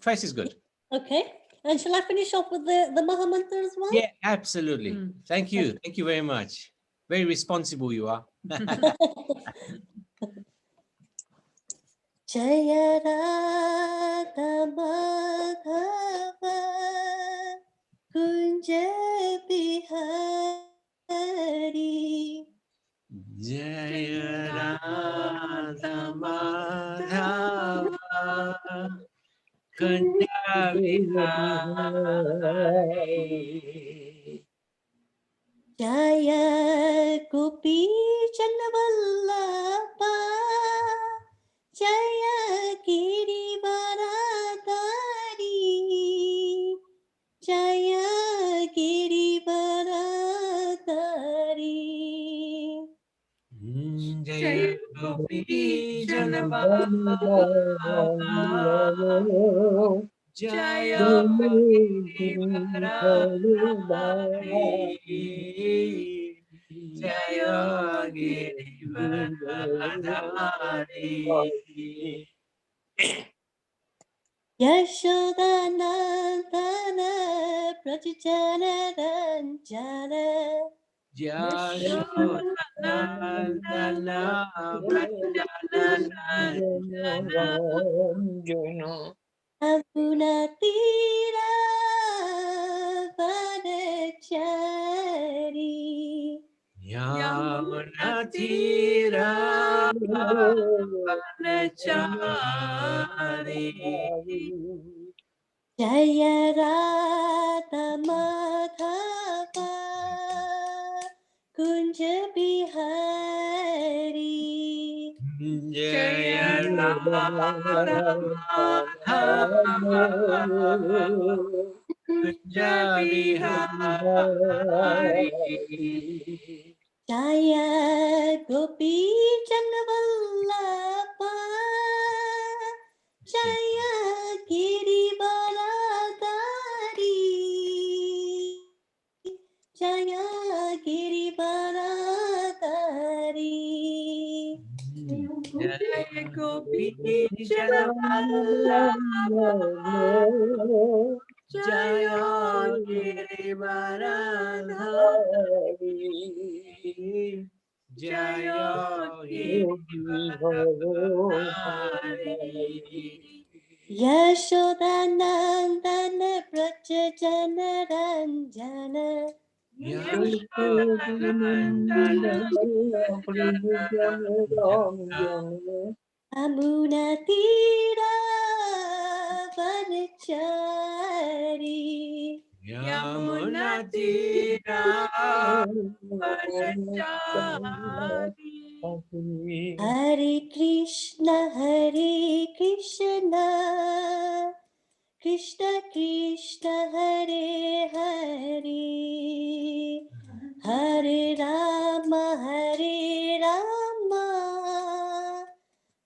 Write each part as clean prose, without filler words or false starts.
Twice is good. Okay. And shall I finish off with the Maha Mantra as well? Yeah, absolutely. Thank you. Thank you very much. Very responsible you are. Jaya Radha Madhava Kunja Bihari Jaya Radha Madhava Kunja Vihari Jaya Gopi Chanavallabha Jaya Girivaradari Jaya Girivaradari Jaya Gopi Janavallabha Jaya Girivaradari Jaya Girivaradari Yashodanandana Prajajana Ranjana Yashodanandana Prajanandana Agunatira Vanachari Yamunatira Vanachari Jaya Radha Madhava Kunja Bihari Jaya Radha Kunja Vihari Jaya Gopi Chanavallabha Jaya Girivaradari Jaya Girivaradari Jaya Gopi Janavallabha Jaya Girivaradari Jaya Girivaradari Yashodanandana Prajajana Ranjana Amunatira Vanachari Yamunatira Vanachari Hare Krishna Krishna Krishna Hare Hare Hare Rama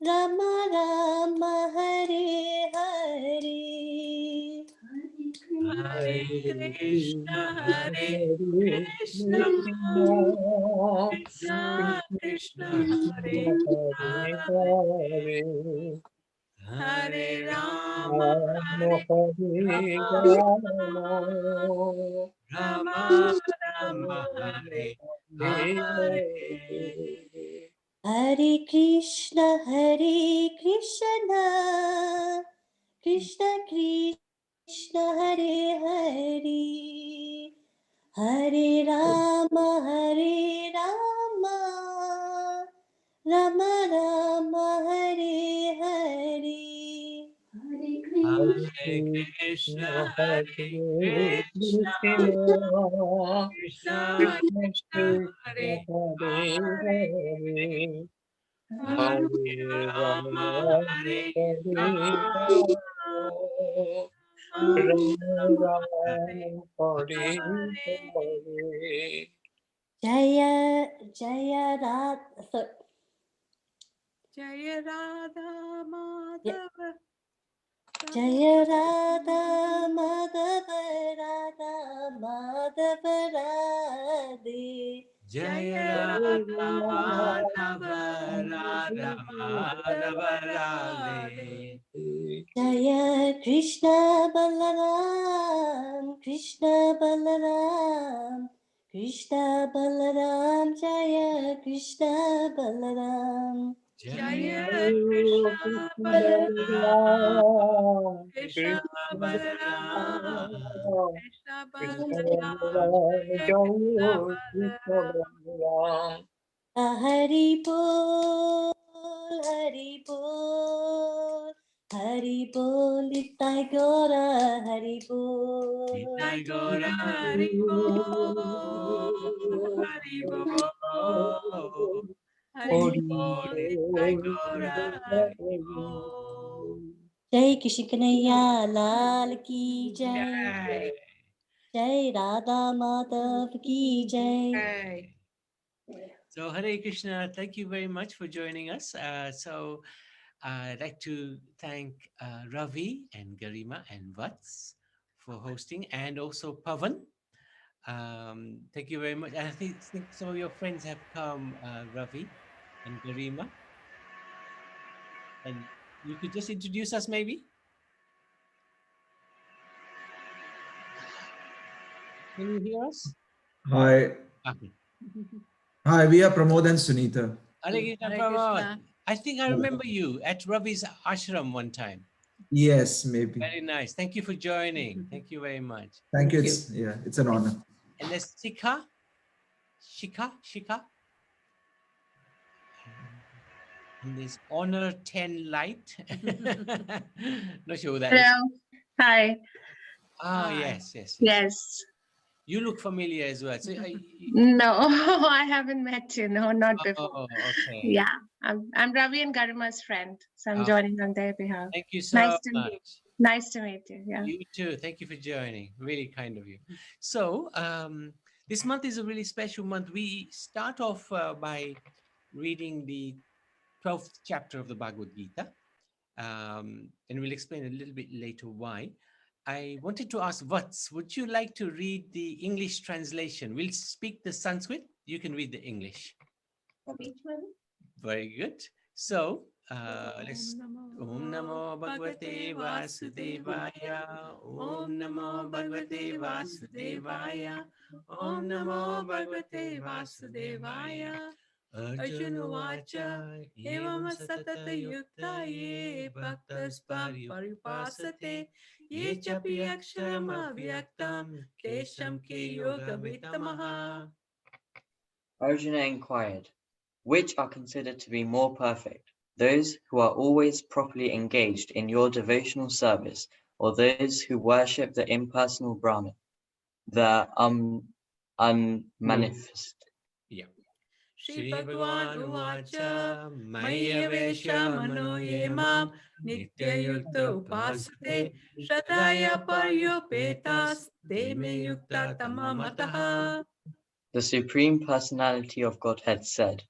Rama Rama Hare Hare Hare Krishna Krishna Krishna Krishna Hare Hare Hare Rama Rama Rama Hare Hare Hare Krishna Krishna Krishna Hare Hare Hare Rama Rama Rama Hare Hare Hare Krishna Krishna Krishna Krishna Hare Hare Hare Rama Hare Jaya Radha Jaya Radha Madhava Jaya Radha Madhava Radhe Jaya Radha Madhava Radha Madhava Radhe Jaya Krishna Balaram, Krishna Balaram, Krishna Balaram, Jaya Krishna Balaram. Jaya Krishna Balaram, Krishna Balaram, Krishna Balaram, Jaya Krishna Balaram. Hari Bol, Hari Bol, Hari Bol, Nitai Gora, Hari Bol. Nitai Gora Hari Bol, Hari Bol, Hari Bol, Nitai Gora Hari Bol. Jai Krishna Kanhaiya Lal Ki Jai, Jai. Jai Radha Madhav Ki Jai. Jai. So Hare Krishna, thank you very much for joining us. I'd like to thank Ravi and Garima and Vats for hosting, and also Pavan. Thank you very much. I think some of your friends have come, Ravi and Garima. And you could just introduce us maybe? Can you hear us? Hi. Okay. Hi, we are Pramod and Sunita. Hare Krishna, Hare Pavan. Krishna. I think I remember you at Ravi's ashram one time. Yes, maybe. Very nice. Thank you for joining. Thank you very much. Thank you. It's an honor. And there's Shika. And there's Honor 10 Light. Not sure who that is. Hello. Hi. Ah, Hi. yes. Yes. You look familiar as well. So, No, I haven't met you. No, not before. oh, okay. Yeah. I'm Ravi and Garima's friend. So I'm Ah. joining on their behalf. Thank you so Nice to much. Nice to meet you. Yeah. You too. Thank you for joining. Really kind of you. So, this month is a really special month. We start off by reading the 12th chapter of the Bhagavad Gita. And we'll explain a little bit later why. I wanted to ask Vats, would you like to read the English translation? We'll speak the Sanskrit. You can read the English. Very good. So, let's Om Namo Bhagavate Vasudevaya. Om Namo Bhagavate Vasudevaya. Om Namo Bhagavate Vasudevaya. Arjunuvacha evam satatayukta ye bhaktas paripasate ye chapi aksharam avyaktam tesham ki yoga vitamaha. Arjuna inquired, which are considered to be more perfect, those who are always properly engaged in your devotional service, or those who worship the impersonal Brahman, the unmanifest? Yeah. Shri Bhagavan Uvacha Maya Vesha Mano Yemam Nitya Yukta Upasate Shradaya Paryopetas Deme Yukta Tamamataha. The Supreme Personality of Godhead said,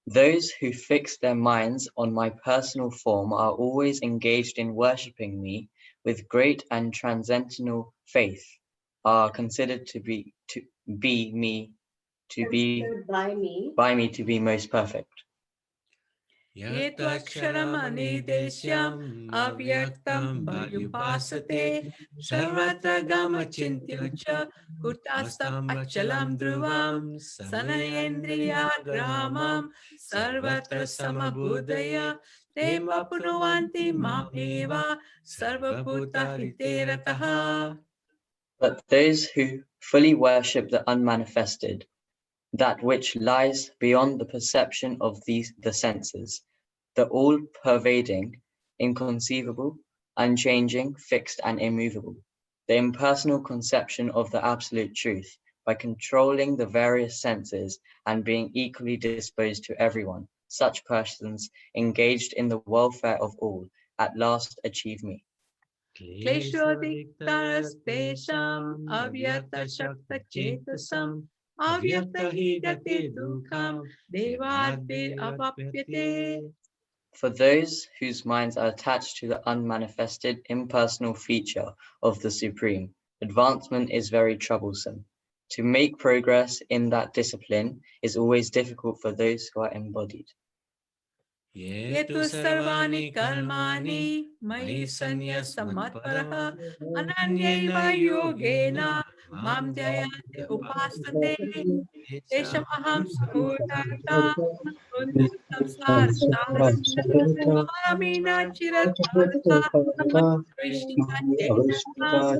those who fix their minds on my personal form are always engaged in worshipping me with great and transcendental faith, are considered by me to be most perfect. Yetvaksharam anidesyam avyaktam parupasate sarvatra gama chintyacha kutastam achalam dhruvam sanayendriya gramam sarvatra samabudaya te mapunuvanti mameva sarvabhuta hiterataha. But those who fully worship the unmanifested, that which lies beyond the perception of the senses, the all-pervading, inconceivable, unchanging, fixed and immovable, the impersonal conception of the absolute truth, by controlling the various senses and being equally disposed to everyone, such persons engaged in the welfare of all, at last achieve me. Kleshodiktaras tesham avyakta shakta chetasam avyakta hi gati dukham devadvir avapyate. For those whose minds are attached to the unmanifested impersonal feature of the Supreme, advancement is very troublesome. To make progress in that discipline is always difficult for those who are embodied. yetu sarvani karmani mayi sanyasmatparah ananyaiva yogena mam dhyayate upasate tesham aham samudharta samsara sagarata amina chiratata Krishna.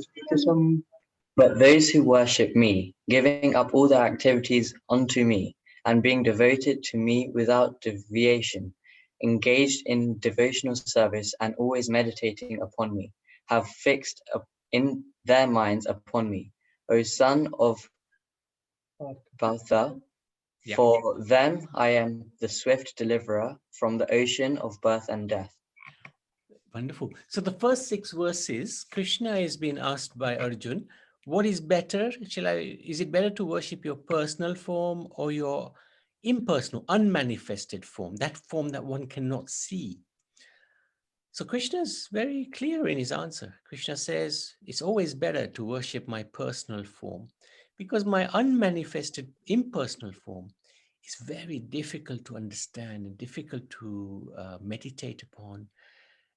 But those who worship me, giving up all their activities unto me, and being devoted to me without deviation, engaged in devotional service and always meditating upon me, have fixed in their minds upon me, O son of Partha. Yeah. For them I am the swift deliverer from the ocean of birth and death. Wonderful. So the first 6 verses, Krishna is being asked by Arjun, what is better? Is it better to worship your personal form or your impersonal, unmanifested form, that form that one cannot see? So Krishna is very clear in his answer. Krishna says, it's always better to worship my personal form because my unmanifested, impersonal form is very difficult to understand and difficult to meditate upon.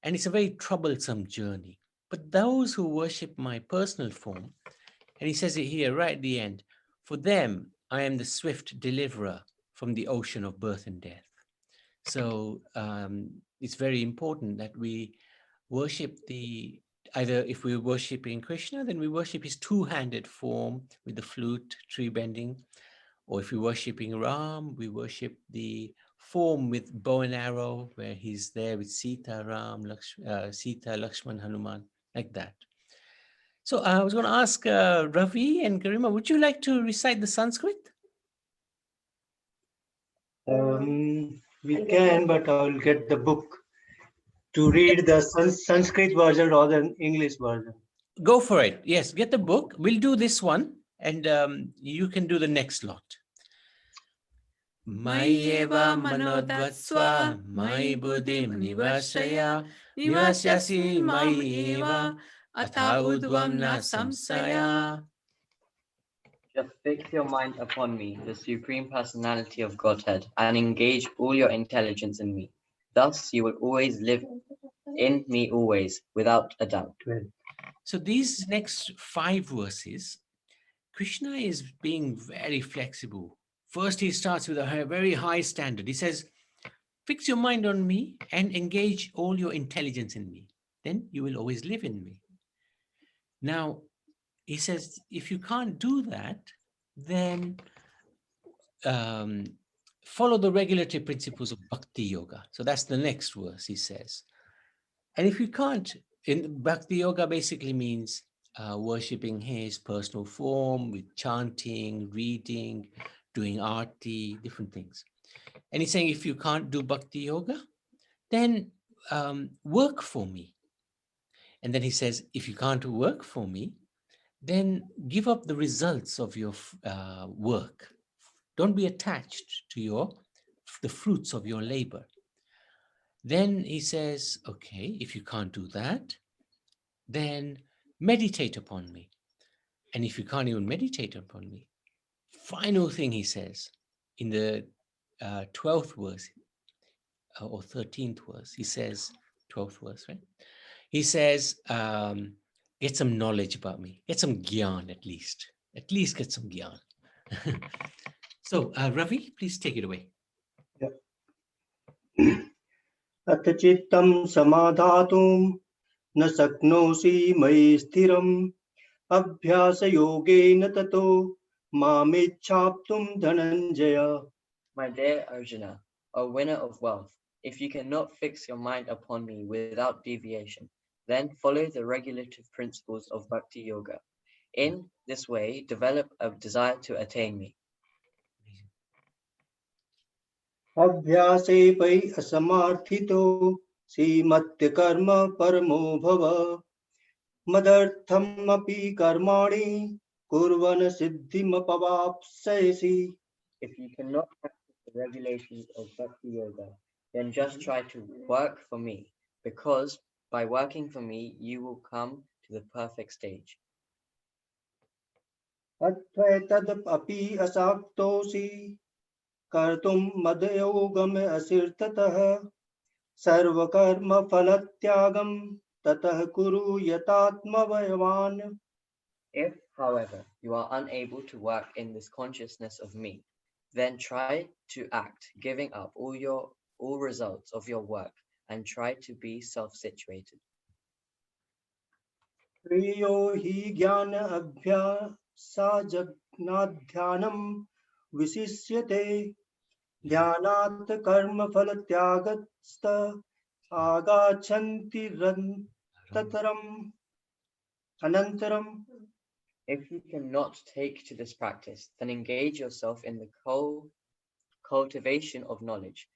And it's a very troublesome journey. But those who worship my personal form, and he says it here right at the end, for them, I am the swift deliverer from the ocean of birth and death. So it's very important that we worship either if we're worshiping Krishna, then we worship his two-handed form with the flute, tree bending, or if we're worshipping Ram, we worship the form with bow and arrow, where he's there with Sita, Sita, Lakshman, Hanuman, like that. So I was going to ask Ravi and Garima, would you like to recite the Sanskrit? We can, but I will get the book to read the Sanskrit version or the English version. Go for it. Yes, get the book. We'll do this one, and you can do the next lot. Mayeva manodvatsva, mai buddhim nivashaya, nivasyasi mayeva, athaudvam na samsaya. Just fix your mind upon me, the Supreme Personality of Godhead, and engage all your intelligence in me. Thus you will always live in me always, without a doubt. So these next 5 verses, Krishna is being very flexible. First, he starts with a very high standard. He says, fix your mind on me and engage all your intelligence in me. Then you will always live in me. Now, he says, if you can't do that, then follow the regulatory principles of Bhakti Yoga. So that's the next verse, he says. And if you can't, in Bhakti Yoga basically means worshipping his personal form with chanting, reading, doing arti, different things. And he's saying, if you can't do Bhakti Yoga, then work for me. And then he says, if you can't work for me, then give up the results of your work. Don't be attached to the fruits of your labor. Then he says, okay, if you can't do that, then meditate upon me. And if you can't even meditate upon me, final thing he says in the 12th verse or 13th verse, he says, 12th verse, right? He says, get some knowledge about me, get some gyan at least get some gyan. So Ravi, please take it away. Atachittam samadhatum na saknosi mai sthiram abhyasa yogena tato mamichhaptum dhananjaya. My dear Arjuna, O winner of wealth, if you cannot fix your mind upon me without deviation, then follow the regulative principles of Bhakti Yoga. In this way, develop a desire to attain me. Abhyase pai asamarthito simatya karma paramo bhava madartham api karmani kurvana siddhim apavapsayasi. If you cannot practice the regulations of Bhakti Yoga, then just try to work for me, because by working for me, you will come to the perfect stage. Advaitad api asaktosi kartum madayogam asirtatah सर्वकर्मफलत्यागं ततः कुरु यतात्मभयवान्. If, however, you are unable to work in this consciousness of me, then try to act, giving up all results of your work, and try to be self-situated. प्रियो हि ज्ञान अभ्यासाज्ञानध्यानं विशिष्यते ध्यानात् कर्मफलत्यागस्त आगच्छन्ति ततरम् अनन्तरम्. If you cannot take to this practice, then engage yourself in the cultivation of knowledge.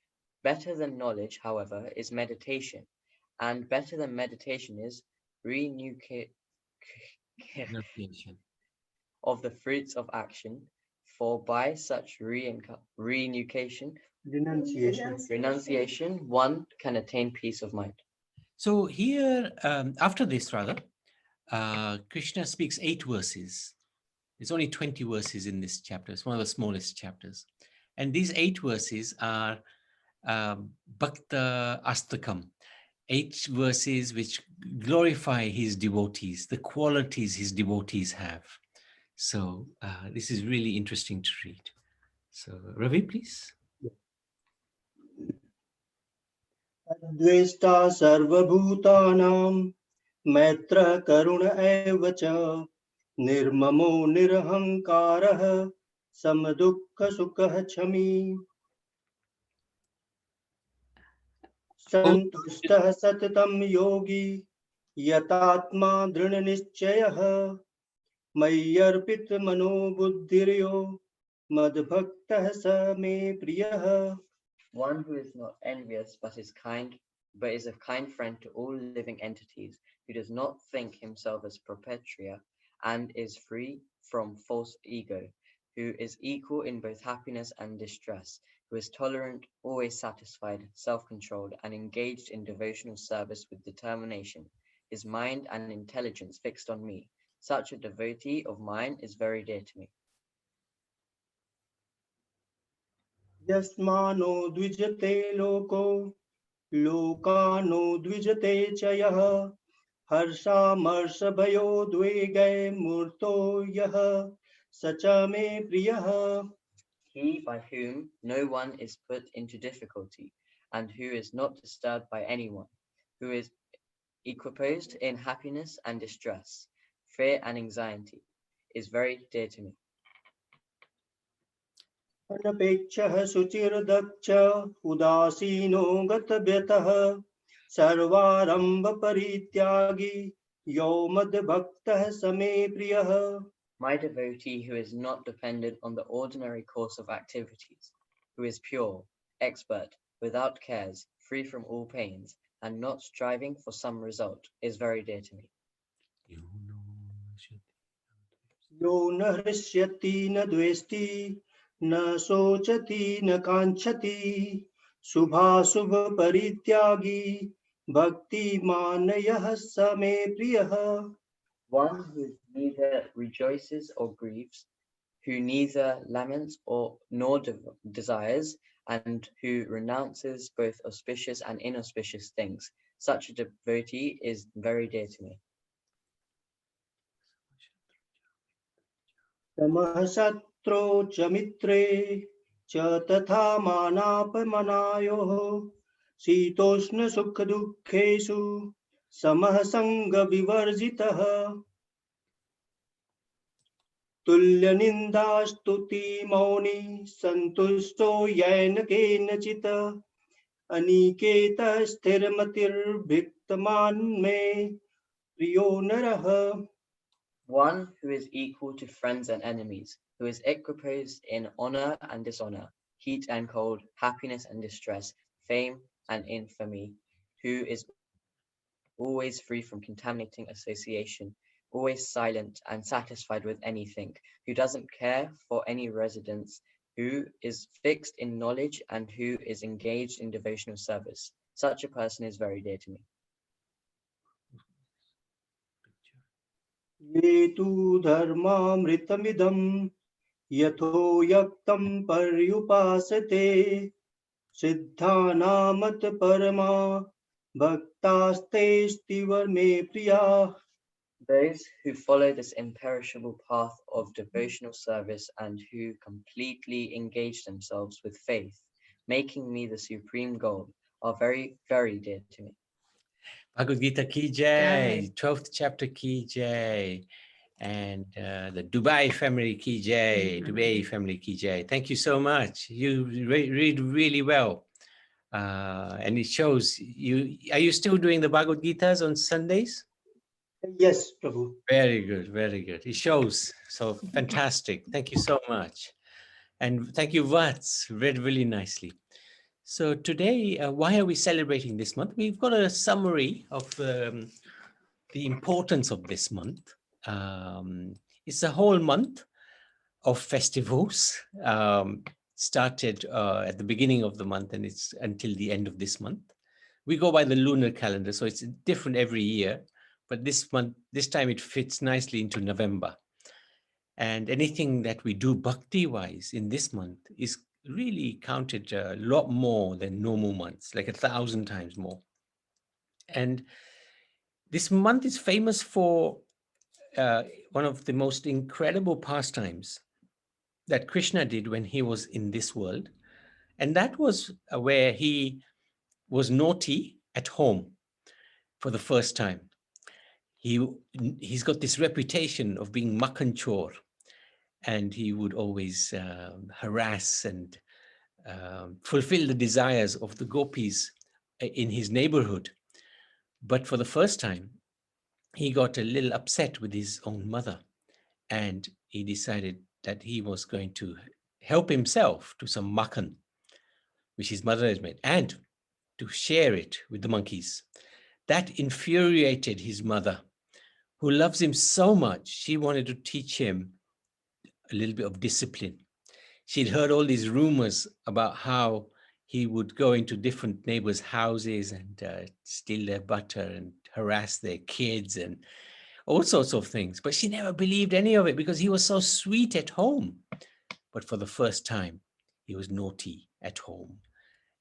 Better than knowledge, however, is meditation, and better than meditation is renunciation Renunciation. of the fruits of action, for by such renunciation, one can attain peace of mind. So here, after this, rather, Krishna speaks 8 verses. There's only 20 verses in this chapter. It's one of the smallest chapters. And these 8 verses are Bhakta Astakam, 8 verses which glorify his devotees, the qualities his devotees have. So this is really interesting to read. So Ravi, please. द्वेष्टा सर्वभूतानां मैत्रः करुण एव च निर्ममो निरहङ्कारः समदुःखसुखः क्षमी सन्तुष्टः सततं योगी यतात्मा दृढनिश्चयः मय्यर्पितमनो बुद्धिर्यो मद्भक्तः स मे प्रियः. One who is not envious but is a kind friend to all living entities, who does not think himself as perpetua and is free from false ego, who is equal in both happiness and distress, who is tolerant, always satisfied, self-controlled, and engaged in devotional service with determination, his mind and intelligence fixed on me. Such a devotee of mine is very dear to me. यस्मानो द्विजते लोको लोकानो द्विजते च यः हर्षामर्षभयोद्वेगै मूर्तो यः स च मे प्रियः. He by whom no one is put into difficulty, and who is not disturbed by anyone, who is equiposed in happiness and distress, fear and anxiety, is very dear to me. अनपेक्षः शुचिर्दक्ष उदासीनो गतव्यतः सर्वारम्भ परित्यागी यो मद्भक्तः स मे प्रियः. My devotee who is not dependent on the ordinary course of activities, who is pure, expert, without cares, free from all pains, and not striving for some result, is very dear to me. यो न हृष्यति न द्वेष्टि न शोचति न कांक्षति शुभाशुभ परित्यागी भक्तिमान यः स मे प्रियः. One who neither rejoices or grieves, who neither laments nor desires, and who renounces both auspicious and inauspicious things. Such a devotee is very dear to me. समः शत्रौ च मित्रे च तथा मानापमानयोः शीतोष्ण सुख दुःखेषु समः संग विवर्जितः तुल्य निंदा स्तुति मौनी संतुष्टो येन केनचित् अनिकेत स्थिरमतिर्भिक्तमान मे प्रियो नरः. One who is equal to friends and enemies, who is equiposed in honor and dishonor, heat and cold, happiness and distress, fame and infamy, who is always free from contaminating association, always silent and satisfied with anything, who doesn't care for any residence, who is fixed in knowledge and who is engaged in devotional service. Such a person is very dear to me. ये तु धर्मामृतमिदं यथो यक्तं पर्युपासते Siddha namat parama bhaktaste stivar me priya. Those who follow this imperishable path of devotional service and who completely engage themselves with faith, making me the supreme goal, are very, very dear to me. Bhagavad Gita ki jai, 12th chapter ki jai, and the Dubai family ki jai, Dubai family ki jai. Thank you so much. You read really well. And it shows you. Are you still doing the Bhagavad Gitas on Sundays? Yes, Prabhu. Very good, very good. It shows. So fantastic. Thank you so much. And thank you, Vats. Read really nicely. So today, why are we celebrating this month? We've got a summary of the importance of this month. It's a whole month of festivals. Started at the beginning of the month and it's until the end of this month. We go by the lunar calendar, so it's different every year. But this month, this time it fits nicely into November. And anything that we do bhakti-wise in this month is really counted a lot more than normal months, like 1,000 times more. And this month is famous for one of the most incredible pastimes that Krishna did when he was in this world. And that was where he was naughty at home for the first time. He's got this reputation of being Makhanchor, and he would always harass and fulfill the desires of the gopis in his neighborhood. But for the first time, he got a little upset with his own mother, and he decided that he was going to help himself to some makhan, which his mother has made, and to share it with the monkeys. That infuriated his mother, who loves him so much. She wanted to teach him a little bit of discipline. She'd heard all these rumors about how he would go into different neighbors' houses and steal their butter and harass their kids and all sorts of things. But she never believed any of it because he was so sweet at home. But for the first time, he was naughty at home.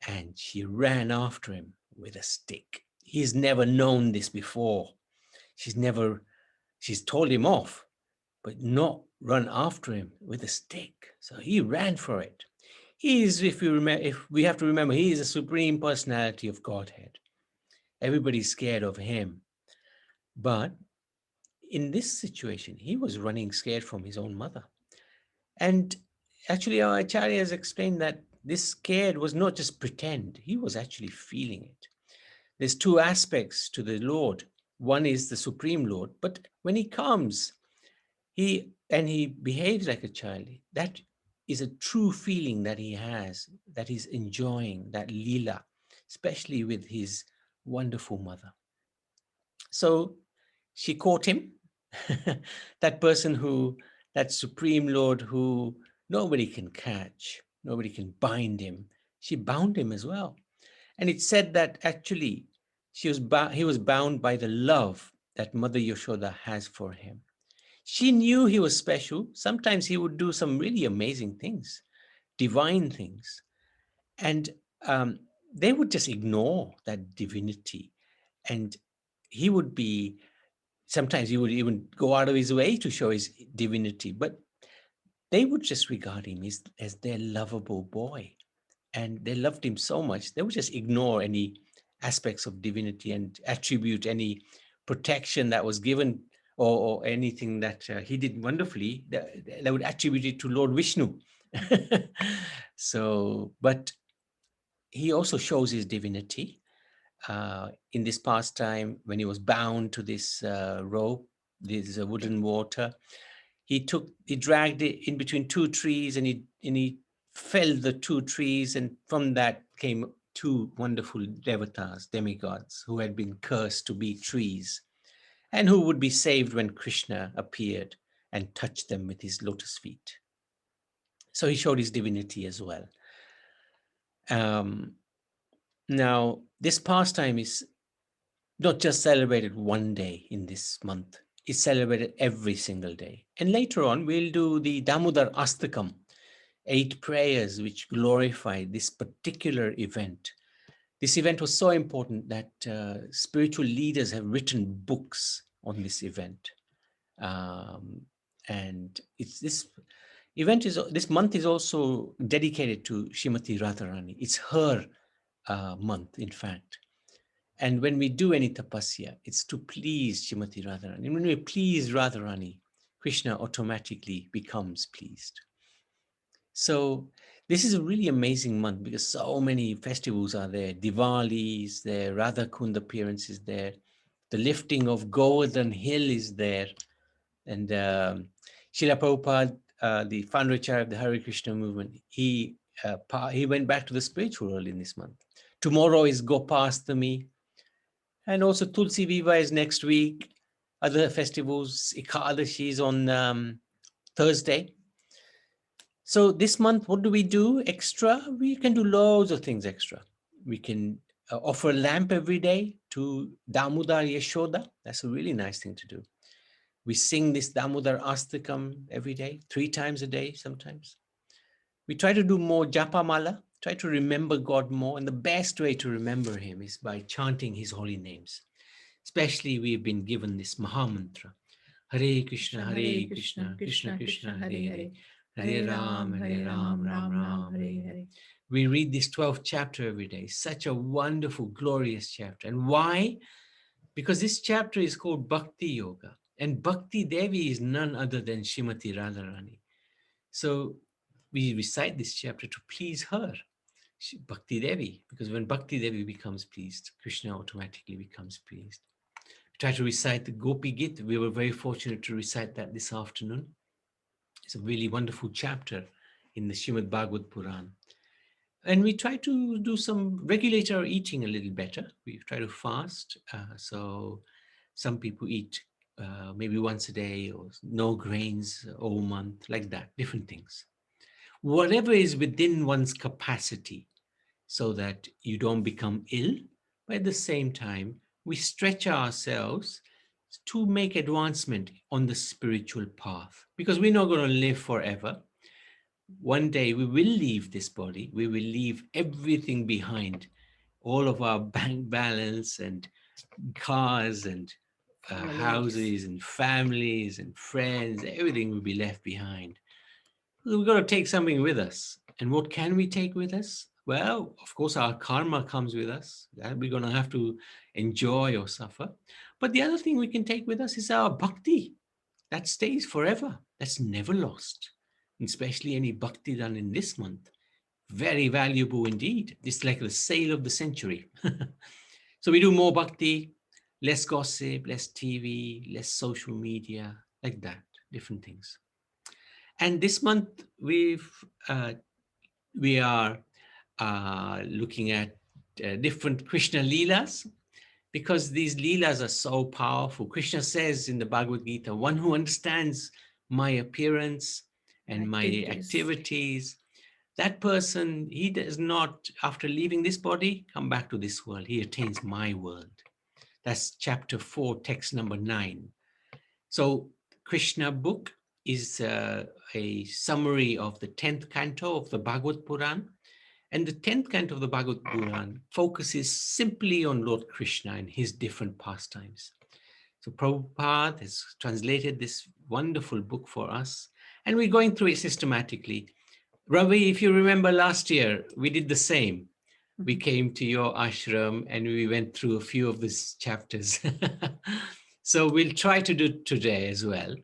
And she ran after him with a stick. He's never known this before. She's told him off, but not run after him with a stick. So he ran for it. He is, if we have to remember, he is a supreme personality of Godhead. Everybody's scared of him. But in this situation, he was running scared from his own mother. And actually, our Acharya has explained that this scared was not just pretend. He was actually feeling it. There's two aspects to the Lord. One is the Supreme Lord, but when he comes, he behaves like a child. That is a true feeling that he has, that he's enjoying, that lila, especially with his wonderful mother. So she caught him, that Supreme Lord who nobody can catch, nobody can bind him. She bound him as well. And it said that actually he was bound by the love that Mother Yashoda has for him. She knew he was special. Sometimes he would do some really amazing things, divine things. And they would just ignore that divinity. And sometimes he would even go out of his way to show his divinity, but they would just regard him as their lovable boy. And they loved him so much, they would just ignore any aspects of divinity and attribute any protection that was given or anything that he did wonderfully. They would attribute it to Lord Vishnu. But he also shows his divinity in this pastime when he was bound to this rope, this wooden water. He dragged it in between two trees and he felled the two trees, and from that came two wonderful devatas, demigods, who had been cursed to be trees and who would be saved when Krishna appeared and touched them with his lotus feet. So he showed his divinity as well. Now, this pastime is not just celebrated one day in this month. It's celebrated every single day. And later on, we'll do the Damodar Astakam, 8 prayers which glorify this particular event. This event was so important that spiritual leaders have written books on this event. And it's this event is, this month is also dedicated to Srimati Radharani. It's her month, in fact. And when we do any tapasya, it's to please Srimati Radharani. And when we please Radharani, Krishna automatically becomes pleased. So this is a really amazing month because so many festivals are there. Diwali is there, Radha Kund appearance is there, the lifting of Govardhan Hill is there. And Srila Prabhupada, the founder chair of the Hare Krishna movement, he went back to the spiritual world in this month. Tomorrow is Gopastami. And also Tulsi Viva is next week. Other festivals, Ekadashi is on Thursday. So this month, what do we do extra? We can do loads of things extra. We can offer a lamp every day to Damodar Yashoda. That's a really nice thing to do. We sing this Damodar Astakam every day, 3 times a day sometimes. We try to do more Japa Mala, try to remember God more. And the best way to remember him is by chanting his holy names. Especially we've been given this Mahamantra. Hare Krishna, Hare Krishna, Krishna Krishna, Hare Hare. Hare Ram, Ram Ram, Hare Hare. We read this 12th chapter every day. Such a wonderful, glorious chapter. And why? Because this chapter is called Bhakti Yoga. And Bhakti Devi is none other than Srimati Radharani. So we recite this chapter to please her, Bhakti Devi, because when Bhakti Devi becomes pleased, Krishna automatically becomes pleased. We try to recite the Gopi Git. We were very fortunate to recite that this afternoon. It's a really wonderful chapter in the Srimad Bhagavad Puran. And we try to do some, regulate our eating a little better. We try to fast. So some people eat maybe once a day or no grains all month, like that, different things. Whatever is within one's capacity so that you don't become ill, but at the same time, we stretch ourselves to make advancement on the spiritual path, because we're not going to live forever. One day we will leave this body. We will leave everything behind, all of our bank balance and cars and houses and families and friends. Everything will be left behind. We've got to take something with us. And what can we take with us? Well, of course, our karma comes with us. That we're going to have to enjoy or suffer. But the other thing we can take with us is our bhakti. That stays forever. That's never lost. And especially any bhakti done in this month. Very valuable indeed. It's like the sale of the century. So we do more bhakti, less gossip, less TV, less social media, like that, different things. And this month we are looking at different Krishna Leelas, because these Leelas are so powerful. Krishna says in the Bhagavad Gita, one who understands my appearance and my activities, that person, he does not, after leaving this body, come back to this world. He attains my world. That's chapter 4, text number 9. So Krishna book is a summary of the 10th canto of the Bhagavad Puran. And the 10th canto of the Bhagavad Puran focuses simply on Lord Krishna and his different pastimes. So Prabhupada has translated this wonderful book for us, and we're going through it systematically. Ravi, if you remember last year, we did the same. We came to your ashram and we went through a few of these chapters. So we'll try to do it today as well.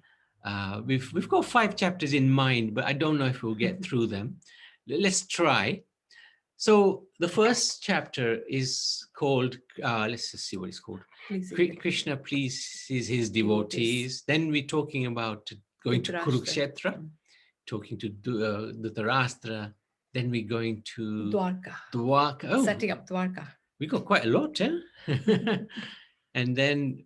We've got 5 chapters in mind, but I don't know if we'll get through them. Let's try. So the first chapter is called, let's just see what it's called. Krishna pleases his devotees. Then we're talking about going to Kurukshetra, talking to Dhritarashtra. Then we're going to Dwarka. Oh, Setting up Dwarka. We got quite a lot, eh? And then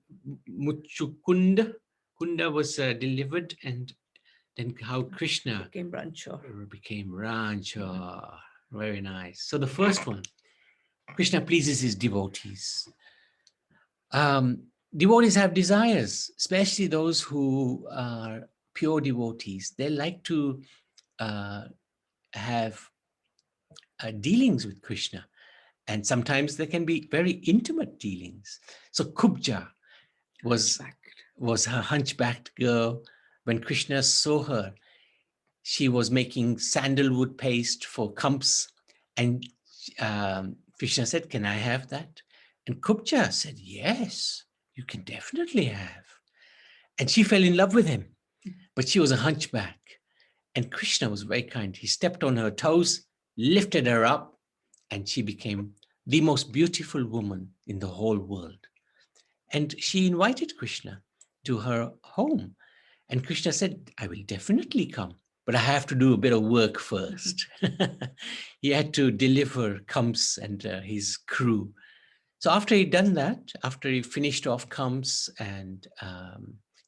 Muchukunda. Kunda was delivered, and then how Krishna became Rancha. Very nice. So the first one, Krishna pleases his devotees. Devotees have desires, especially those who are pure devotees. They like to have dealings with Krishna. And sometimes there can be very intimate dealings. So Kubja was her hunchbacked girl. When Krishna saw her, she was making sandalwood paste for kumps. And Krishna said, "Can I have that?" And Kubja said, "Yes, you can definitely have." And she fell in love with him, but she was a hunchback. And Krishna was very kind. He stepped on her toes, lifted her up, and she became the most beautiful woman in the whole world. And she invited Krishna to her home. And Krishna said, "I will definitely come, but I have to do a bit of work first." He had to deliver Kamsa and his crew. So after he'd done that, after he finished off Kamsa and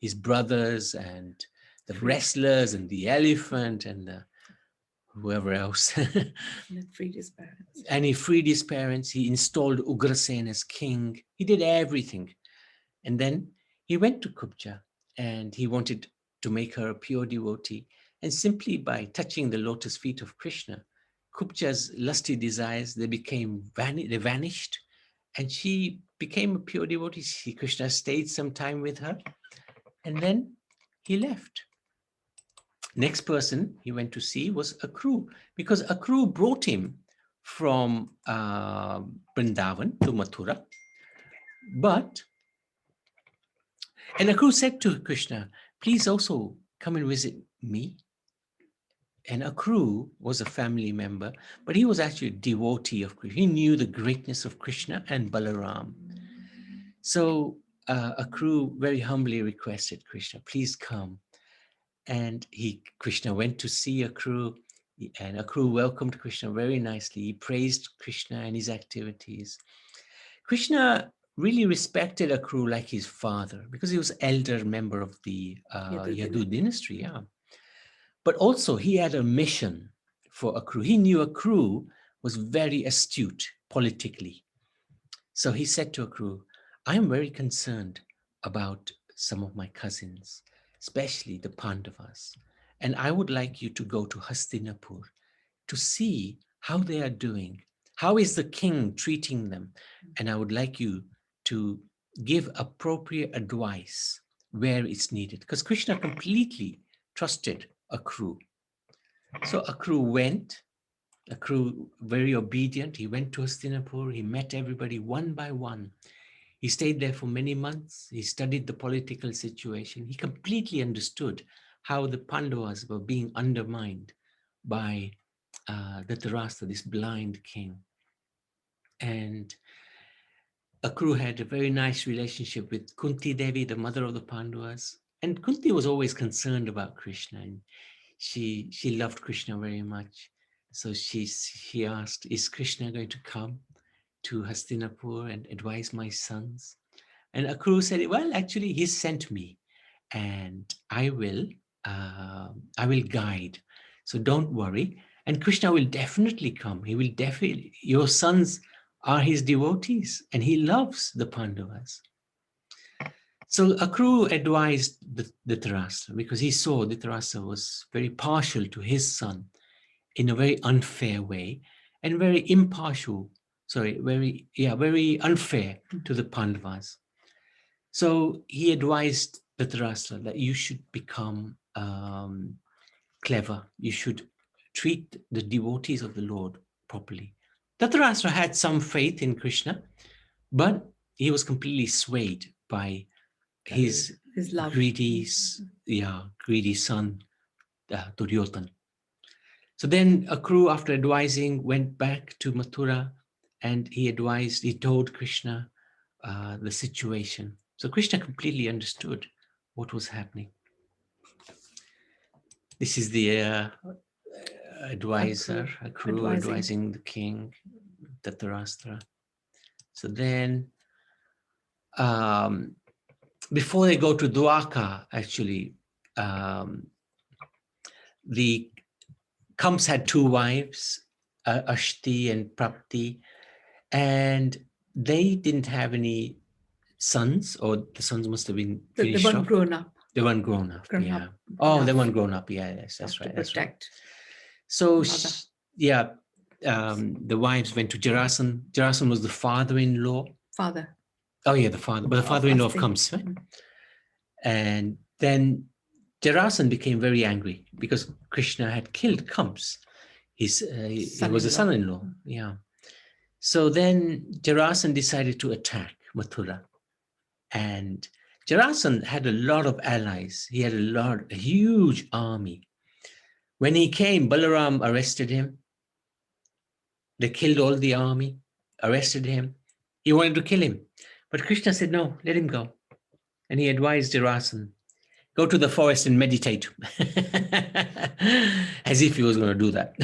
his brothers and the wrestlers and the elephant and whoever else. And freed his parents. And he freed his parents. He installed Ugrasen as king. He did everything. And then he went to Kubja and he wanted to make her a pure devotee. And simply by touching the lotus feet of Krishna, Kubja's lusty desires, they vanished. And she became a pure devotee. Krishna stayed some time with her. And then he left. Next person he went to see was Akru, because Akru brought him from Vrindavan to Mathura. And Akru said to Krishna, "Please also come and visit me." And Akru was a family member, but he was actually a devotee of Krishna. He knew the greatness of Krishna and Balaram. So Akru very humbly requested Krishna, "Please come." And Krishna went to see Akru, and Akru welcomed Krishna very nicely. He praised Krishna and his activities. Krishna really respected Akru like his father because he was elder member of the Yadu dynasty. Yeah. But also he had a mission for Akru. He knew Akru was very astute politically. So he said to Akru, "I am very concerned about some of my cousins, especially the Pandavas. And I would like you to go to Hastinapur to see how they are doing. How is the king treating them? And I would like you to give appropriate advice where it's needed." Because Krishna completely trusted Akru. So Akru went, Akru very obedient. He went to Hastinapur. He met everybody one by one. He stayed there for many months. He studied the political situation. He completely understood how the Pandavas were being undermined by Dhritarashtra, this blind king. And Akru had a very nice relationship with Kunti Devi, the mother of the Pandavas. And Kunti was always concerned about Krishna. And she loved Krishna very much. So she asked, "Is Krishna going to come to Hastinapur and advise my sons?" And Akru said, "Well, actually, he sent me, and I will guide. So don't worry. And Krishna will definitely come. He will definitely. Your sons are his devotees, and he loves the Pandavas." So Akru advised Dhritarashtra because he saw Dhritarashtra was very partial to his son in a very unfair way and very very unfair to the Pandavas. So he advised Dhritarashtra that you should become clever. You should treat the devotees of the Lord properly. Dhritarashtra had some faith in Krishna, but he was completely swayed by his love. greedy son, Duryodhana. So then Akru, after advising, went back to Mathura and he told Krishna the situation. So Krishna completely understood what was happening. This is the advisor, Akru advising the king, Dhritarashtra. So then, before they go to Dwarka, actually, the Kamsa had two wives, Ashti and Prapti, and they didn't have any sons, or the sons must have been finished They weren't grown up. They weren't grown up, yeah. Oh, they weren't grown up, yeah, yes, that's right. That's right. So, Mother. the wives went to Jarasan. Jarasan was the father-in-law. Father. Oh yeah, the father, but the father-in-law of Asti. Kamsa. Right? And then Jarasan became very angry because Krishna had killed Kams. He was a son-in-law. Yeah. So then Jarasan decided to attack Mathura. And Jarasan had a lot of allies. He had a huge army. When he came, Balaram arrested him. They killed all the army, arrested him. He wanted to kill him. But Krishna said, no, let him go. And he advised Jarasan, go to the forest and meditate. As if he was going to do that.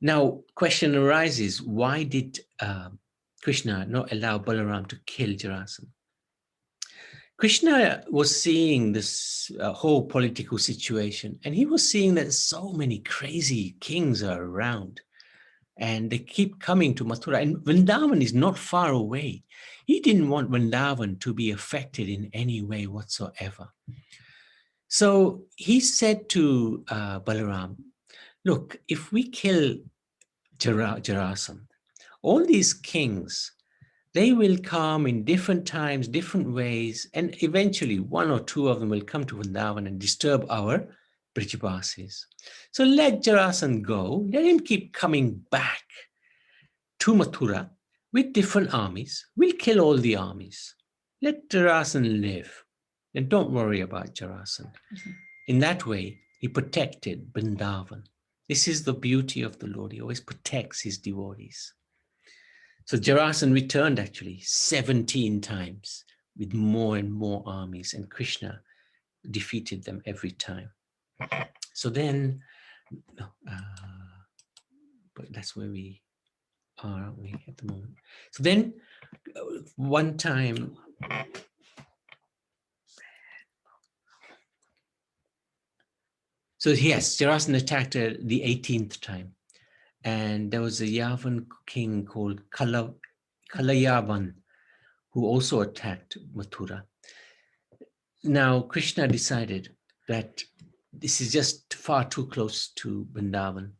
Now, question arises, why did Krishna not allow Balaram to kill Jarasan? Krishna was seeing this whole political situation, and he was seeing that so many crazy kings are around, and they keep coming to Mathura, and Vrindavan is not far away. He didn't want Vrindavan to be affected in any way whatsoever. So he said to Balaram, look, if we kill Jarasan, all these kings, they will come in different times, different ways, and eventually one or two of them will come to Vrindavan and disturb our Brijabasis. So let Jarasan go, let him keep coming back to Mathura with different armies. We'll kill all the armies. Let Jarasan live. And don't worry about Jarasan. In that way, he protected Vrindavan. This is the beauty of the Lord. He always protects his devotees. So Jarasan returned actually 17 times with more and more armies, and Krishna defeated them every time. So then, but that's where we are, aren't we, at the moment? So then, one time, so yes, Jarasan attacked the 18th time. And there was a Yavan king called Kalayavan who also attacked Mathura. Now, Krishna decided that this is just far too close to Vrindavan.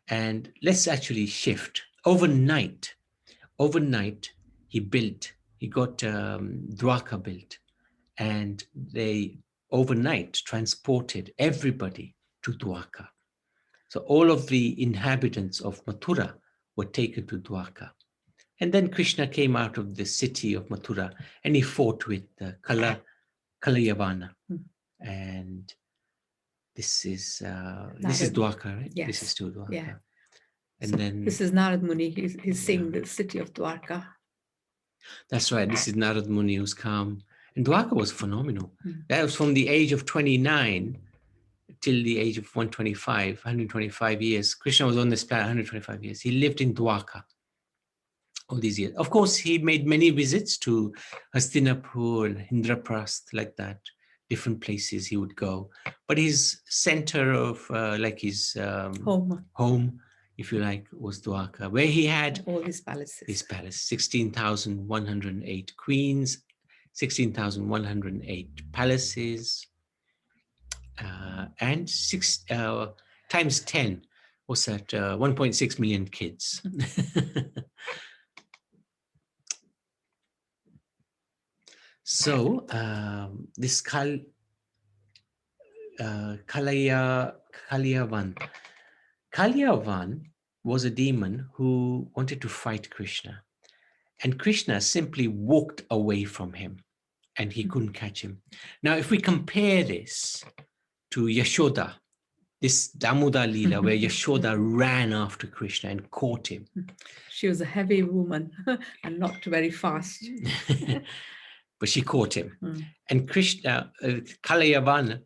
And let's actually shift. Overnight, he got Dwarka built. And they overnight transported everybody to Dwarka. So all of the inhabitants of Mathura were taken to Dwarka. And then Krishna came out of the city of Mathura and he fought with Kalayavana. And this is Dwarka, right? Yes. This is still Dwarka. Yeah. And So then this is Narad Muni. He's seeing the city of Dwarka. that's right. This is Narad Muni who's come. And Dwarka was phenomenal. That was from the age of 29 till the age of 125 years. Krishna was on this planet 125 years. He lived in Dwarka all these years. Of course, he made many visits to Hastinapur and Indraprasth, like that, different places he would go. But his center of, his home, if you like, was Dwarka, where he had all his palaces. His palace, 16,108 queens, 16,108 palaces, and 6 times 10 was that 1.6 million kids. So this Kalayavan was a demon who wanted to fight Krishna, and Krishna simply walked away from him and he couldn't catch him. Now, if we compare this to Yashoda, this Damoda Leela, where Yashoda ran after Krishna and caught him. She was a heavy woman and not very fast. But she caught him. And Krishna, Kalayavana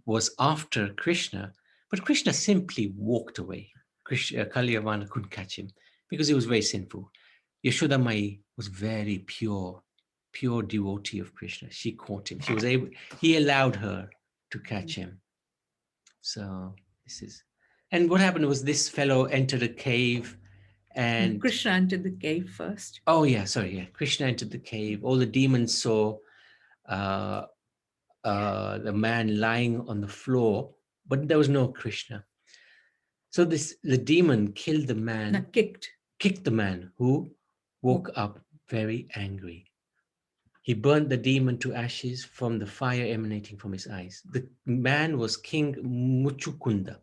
was after Krishna, but Krishna simply walked away. Kalayavana couldn't catch him because he was very sinful. Yashoda Mai was very pure devotee of Krishna. She caught him. He allowed her to catch him. So and what happened was this fellow entered a cave and Krishna entered the cave first. Oh yeah, sorry, yeah. Krishna entered the cave. All the demons saw the man lying on the floor but there was no Krishna. So the demon killed the man, Not kicked. kicked the man who woke up very angry. He burned the demon to ashes from the fire emanating from his eyes. The man was King Muchukunda.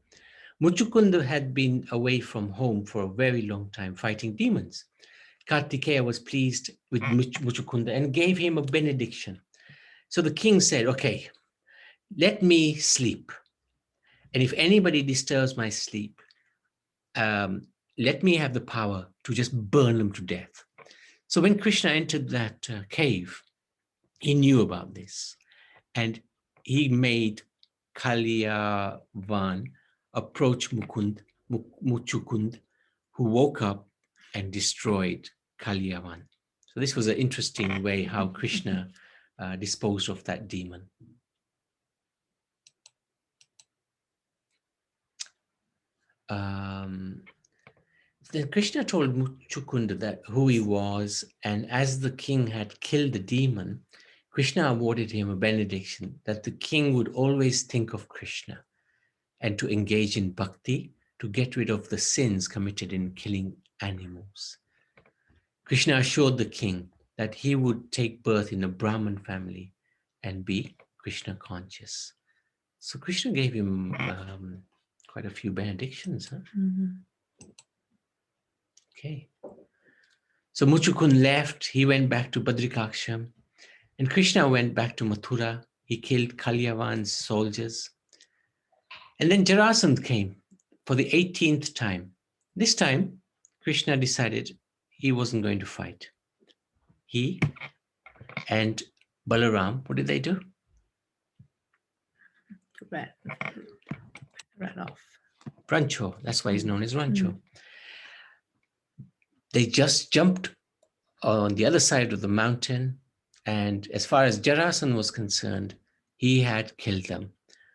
Muchukunda had been away from home for a very long time fighting demons. Kartikeya was pleased with Muchukunda and gave him a benediction. So the king said, okay, let me sleep. And if anybody disturbs my sleep, let me have the power to just burn them to death. So when Krishna entered that cave, he knew about this. And he made Kalyavan approach Muchukund, who woke up and destroyed Kalyavan. So this was an interesting way how Krishna disposed of that demon. Then Krishna told Muchukunda that who he was, and as the king had killed the demon, Krishna awarded him a benediction that the king would always think of Krishna and to engage in bhakti to get rid of the sins committed in killing animals. Krishna assured the king that he would take birth in a Brahmin family and be Krishna conscious. So Krishna gave him quite a few benedictions. Huh? Okay. So Muchukund left, he went back to Badrikaksham, and Krishna went back to Mathura. He killed Kalyavan's soldiers. And then Jarasandha came for the 18th time. This time, Krishna decided he wasn't going to fight. He and Balaram, what did they do? Ran off. Rancho, that's why he's known as Rancho. They just jumped on the other side of the mountain, and as far as Jarasandha was concerned, he had killed them.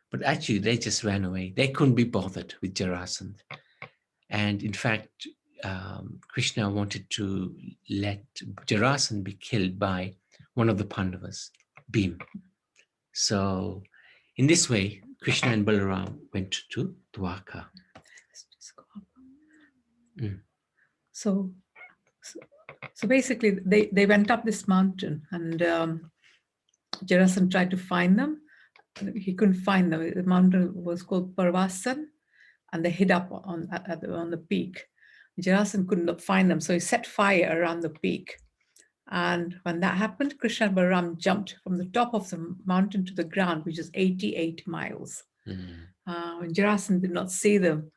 But actually, they just ran away. They couldn't be bothered with Jarasandha. And in fact, Krishna wanted to let Jarasandha be killed by one of the Pandavas, Bhim. So in this way, Krishna and Balaram went to Dwarka. So basically, they went up this mountain, and Jarasandha tried to find them. He couldn't find them. The mountain was called Parvasan, and they hid up on the peak. Jarasandha couldn't find them, so he set fire around the peak. And when that happened, Krishna and Balaram jumped from the top of the mountain to the ground, which is 88 miles. When Jarasandha did not see them,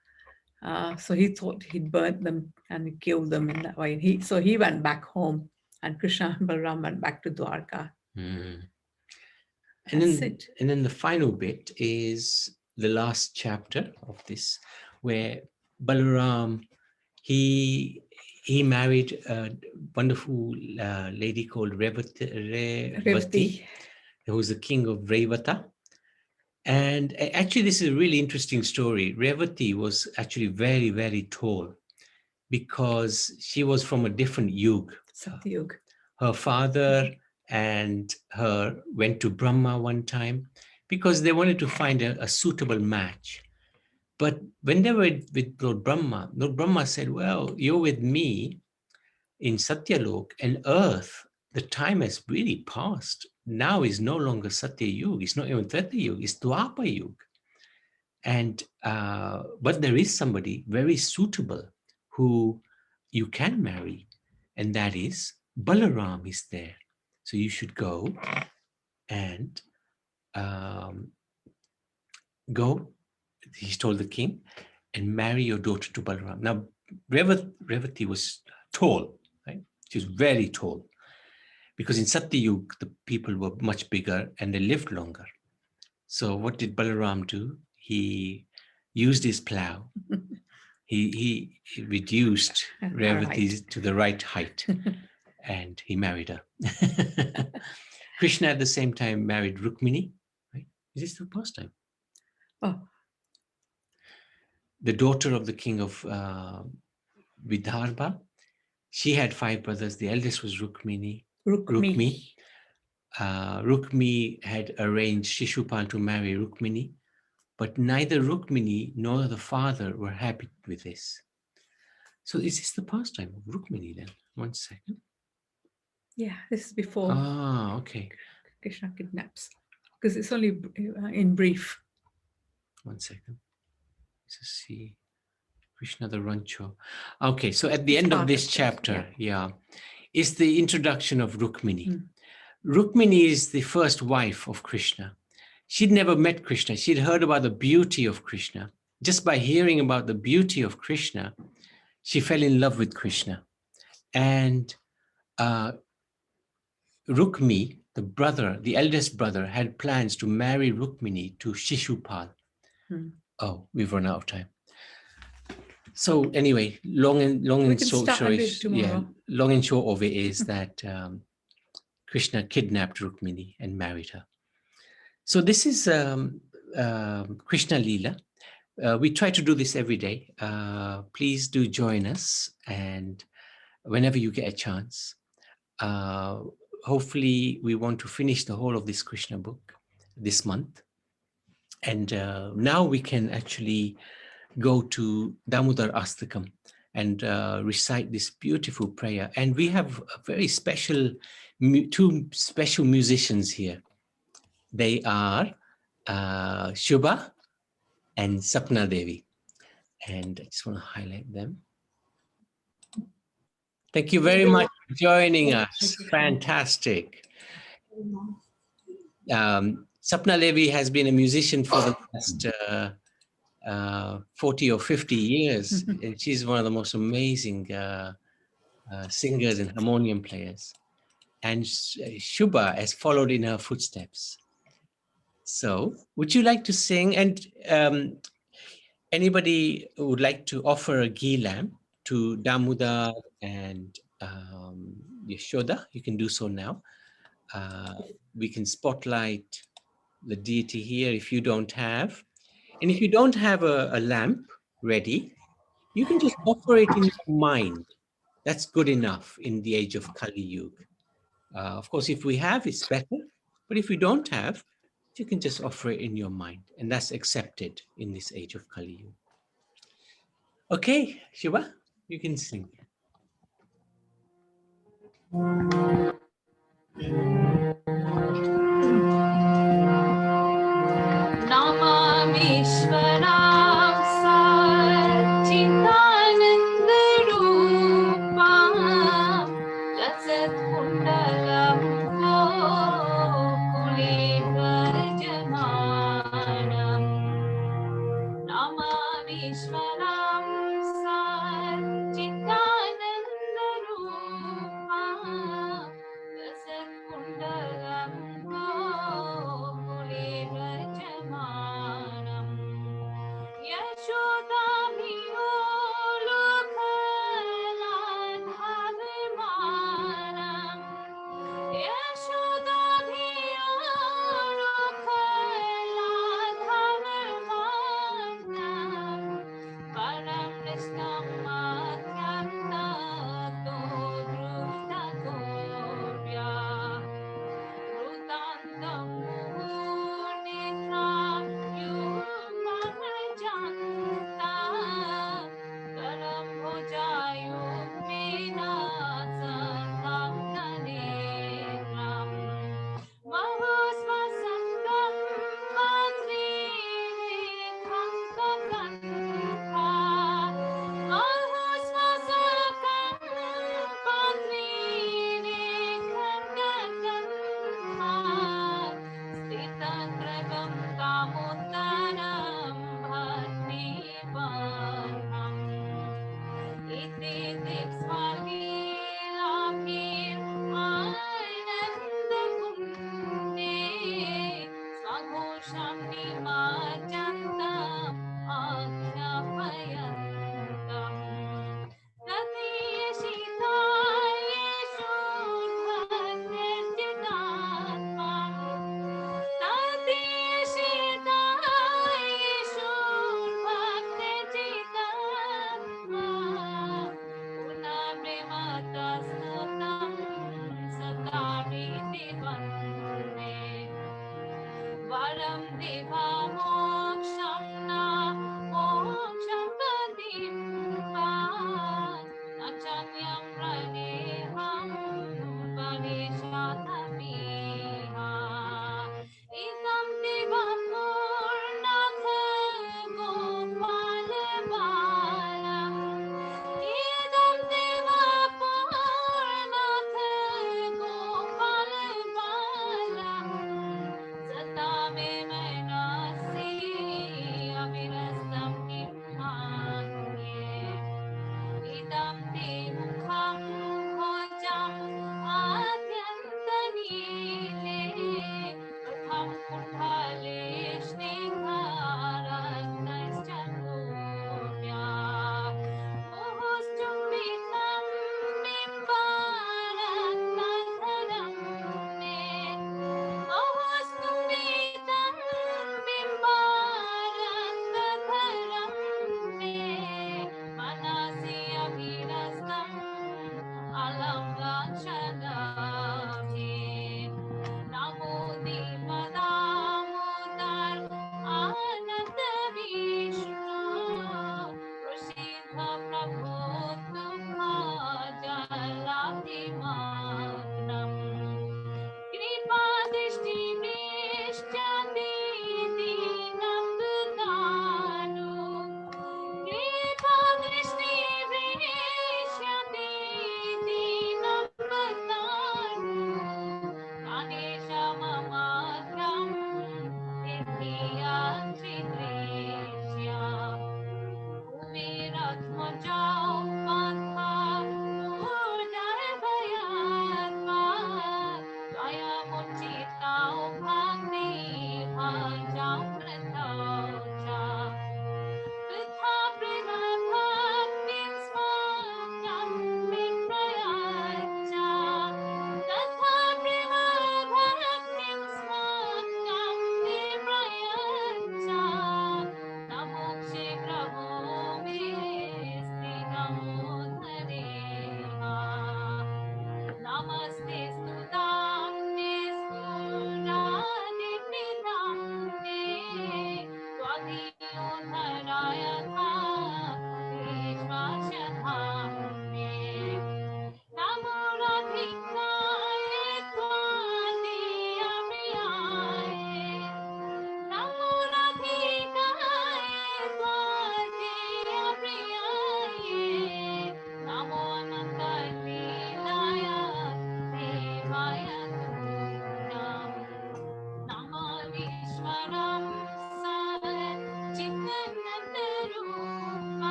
so he thought he'd burnt them and killed them in that way. So he went back home, and Krishna and Balaram went back to Dwarka. And then the final bit is the last chapter of this, where Balaram, he married a wonderful lady called Revati, who was the king of Revata. And actually, this is a really interesting story. Revati was actually very, very tall because she was from a different yug. Satyug. Her father and her went to Brahma one time because they wanted to find a suitable match. But when they were with Lord Brahma said, well, you're with me in Satyalok and earth, the time has really passed. Now is no longer Satya Yuga. It's not even Treta Yuga. It's Dwapar Yuga. And, but there is somebody very suitable who you can marry. And that is Balaram is there. So you should go and he told the king, and marry your daughter to Balaram. Now, Revati was tall, right? She was very tall. Because in Satyayug, the people were much bigger and they lived longer. So what did Balaram do? He used his plow. He reduced Revati to the right height and he married her. Krishna at the same time married Rukmini. Right? Is this the pastime? Oh. The daughter of the king of Vidarbha. She had 5 brothers. The eldest was Rukmi. Rukmi had arranged Shishupal to marry Rukmini, but neither Rukmini nor the father were happy with this. So is this the pastime of Rukmini then? 1 second. Yeah, this is before Ah, okay. Krishna kidnaps, because it's only in brief. 1 second. Let's see. Krishna the Rancho. Okay, so at the end of this chapter, is the introduction of Rukmini. Rukmini is the first wife of Krishna. She'd never met Krishna. She'd heard about the beauty of Krishna. Just by hearing about the beauty of Krishna, she fell in love with Krishna. And Rukmi, the brother, the eldest brother, had plans to marry Rukmini to Shishupal. Oh, we've run out of time. So anyway, long and short of it is that Krishna kidnapped Rukmini and married her. So this is Krishna Leela. We try to do this every day. Please do join us, and whenever you get a chance. Hopefully, we want to finish the whole of this Krishna book this month. And now we can actually go to Damodar Astakam and recite this beautiful prayer. And we have a very special, two special musicians here. They are Shubha and Sapna Devi. And I just want to highlight them. Thank you very much for joining us. Fantastic. Sapna Devi has been a musician for the past 40 or 50 years. And she's one of the most amazing singers and harmonium players. And Shubha has followed in her footsteps. So would you like to sing? And anybody who would like to offer a ghee lamp to Damodar and Yashoda, you can do so now. We can spotlight the deity here if you don't have. And if you don't have a lamp ready, you can just offer it in your mind. That's good enough in the age of Kali Yuga. Of course, if we have, it's better. But if we don't have, you can just offer it in your mind. And that's accepted in this age of Kali Yuga. Okay, Shiva, you can sing. Namamishwaram Satchitananda Rupam Lasat Kundalam Gokule Vrajamanam Namamishwaram Satchitananda Rupam Lasat Kundalam Gokule Vrajamanam Varam Deva Moksham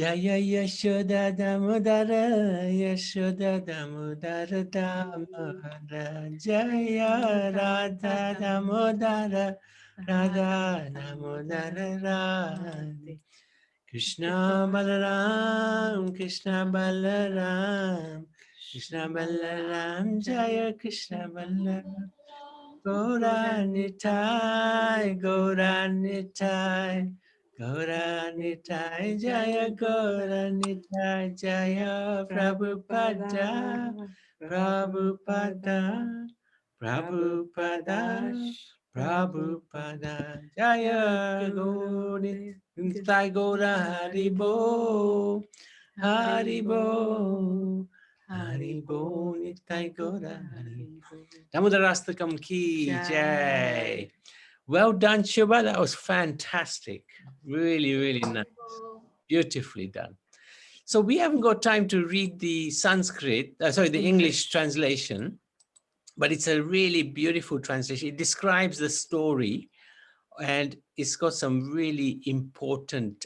Jaya Yashoda Damodara Yashoda Damodara Damodara Jaya Radha Damodara Radha Damodara Radhe Krishna Balaram Krishna Balaram Krishna Balaram Jaya Krishna Balaram Gauranitai Gauranitai Gauranitai Jaya Gauranitai Jaya Prabhupada Prabhupada Prabhupada Prabhupada Jaya Gauranitai Gaura Haribo Haribo Haribo Nitai Gaura Haribo Damodarastakam ki jai. Well done, Shubha. That was fantastic. Really, really nice. Beautifully done. So we haven't got time to read the Sanskrit, the English translation, but it's a really beautiful translation. It describes the story and it's got some really important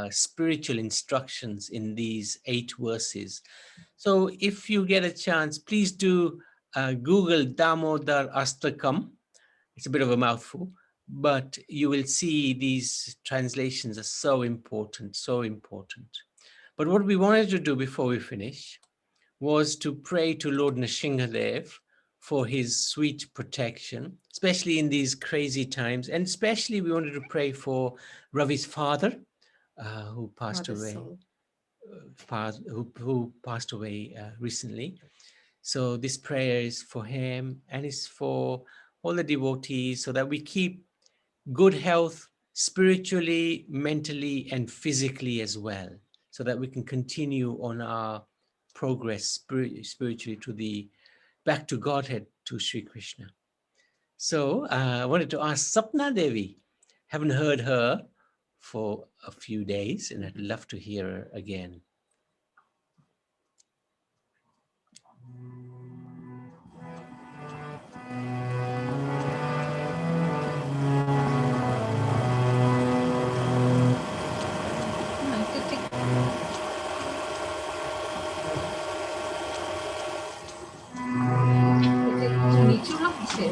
spiritual instructions in these 8 verses. So if you get a chance, please do Google Damodar Astakam. It's a bit of a mouthful, but you will see these translations are so important, so important. But what we wanted to do before we finish was to pray to Lord Nrsimhadev for his sweet protection, especially in these crazy times. And especially we wanted to pray for Ravi's father, who passed Father's away, soul. who passed away recently. So this prayer is for him and is for all the devotees, so that we keep good health spiritually, mentally, and physically as well, so that we can continue on our progress spiritually to the back to Godhead, to Sri Krishna. So I wanted to ask Sapna Devi. Haven't heard her for a few days, and I'd love to hear her again. নিচু লাগছে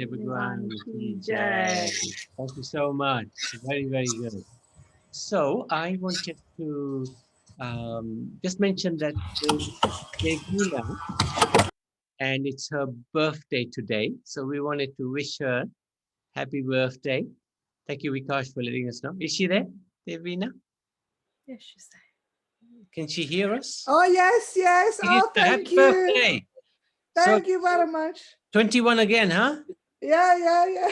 Satya Bhagwan ki jai. Thank you so much. Very, very good. So I wanted to just mention that Devina, and it's her birthday today. So we wanted to wish her happy birthday. Thank you, Vikash, for letting us know. Is she there, Devina? Yes, she's there. Can she hear us? Oh, yes, yes. It is Oh, a happy thank you. birthday. So Thank you very much. 21 again, huh? Yeah.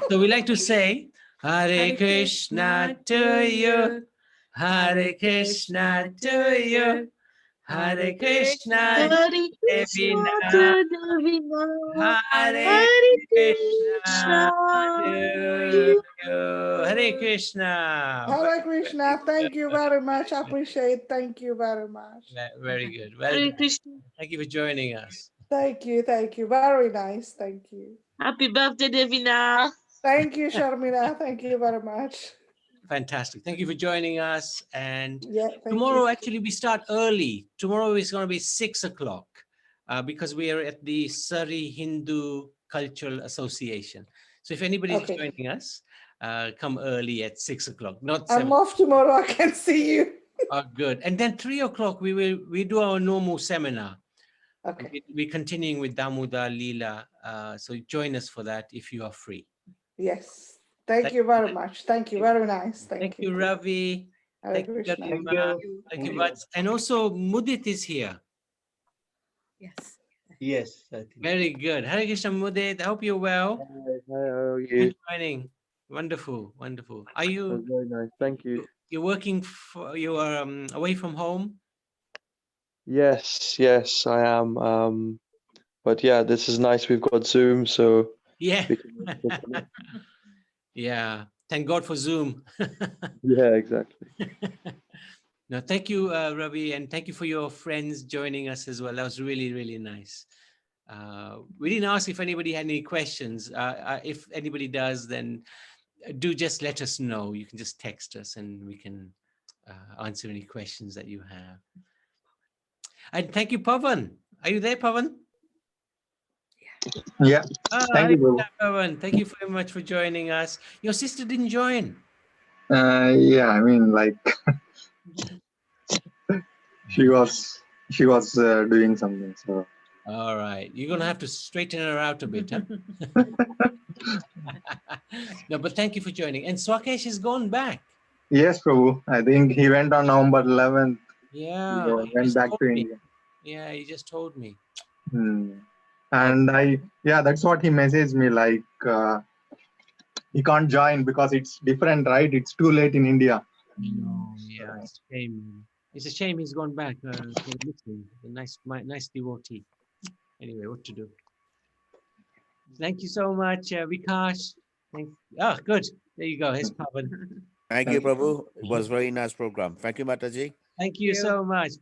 So we like to say, Hare Krishna to you, Hare Krishna to you, Hare Krishna, Hare Krishna Devina, to Devina. Hare Krishna to you. Hare Krishna. Hare Krishna. Thank you very much. Appreciate. Thank you very much. Very good. Well Hare done. Krishna. Thank you for joining us. Thank you. Thank you. Very nice. Thank you. Happy birthday, Devina. Thank you, Sharmila. Thank you very much. Fantastic. Thank you for joining us. And Yeah. Thank tomorrow, you. actually, we start early. Tomorrow is going to be 6 o'clock because we are at the Surrey Hindu Cultural Association. So if anybody's Okay. joining us, come early at 6 o'clock, not I'm 7. off tomorrow. I can see you. Oh, good. And then 3 o'clock, we do our normal seminar. Okay. We're continuing with Damodar Leela. So join us for that if you are free. Yes. Thank you very much. Thank you. Very nice. Thank you, Ravi. Hare Thank you, Krishna. Garima. Thank you, Vats. And also Mudit is here. Yes. Yes, I think. Very good. Hare Krishna Mudit. I hope you're well. How are you? Good joining. Wonderful, wonderful. Are That's you very nice. Thank you. you're working for you are away from home? Yes, I am. But yeah, this is nice. We've got Zoom, so Yeah. we can Yeah. Thank God for Zoom. yeah, exactly. No, thank you, Ravi, and thank you for your friends joining us as well. That was really, really nice. We didn't ask if anybody had any questions. If anybody does, then do just let us know. You can just text us and we can answer any questions that you have. And thank you, Pavan. Are you there, Pavan? Yeah, thank you, Hare bro. Krishna, Pavan. Thank you very much for joining us. Your sister didn't join. Yeah, I mean, like she was doing something. So All right. You're going to have to straighten her out a bit, huh? No, but thank you for joining. And Swakesh has gone back. yes, Prabhu. I think he went on November 11th. Yeah. He He went just back told to me. India. Yeah, he just told me. And that's what he messaged me. Like he can't join because it's different, right? It's too late in India. No, yeah, it's a shame. It's a shame he's gone back. Listening. A nice devotee. Anyway, what to do? Thank you so much, Vikash. Good. There you go. Here's Pavan. Thank you, Prabhu. It was very nice program. Thank you, Mataji. Thank you so much.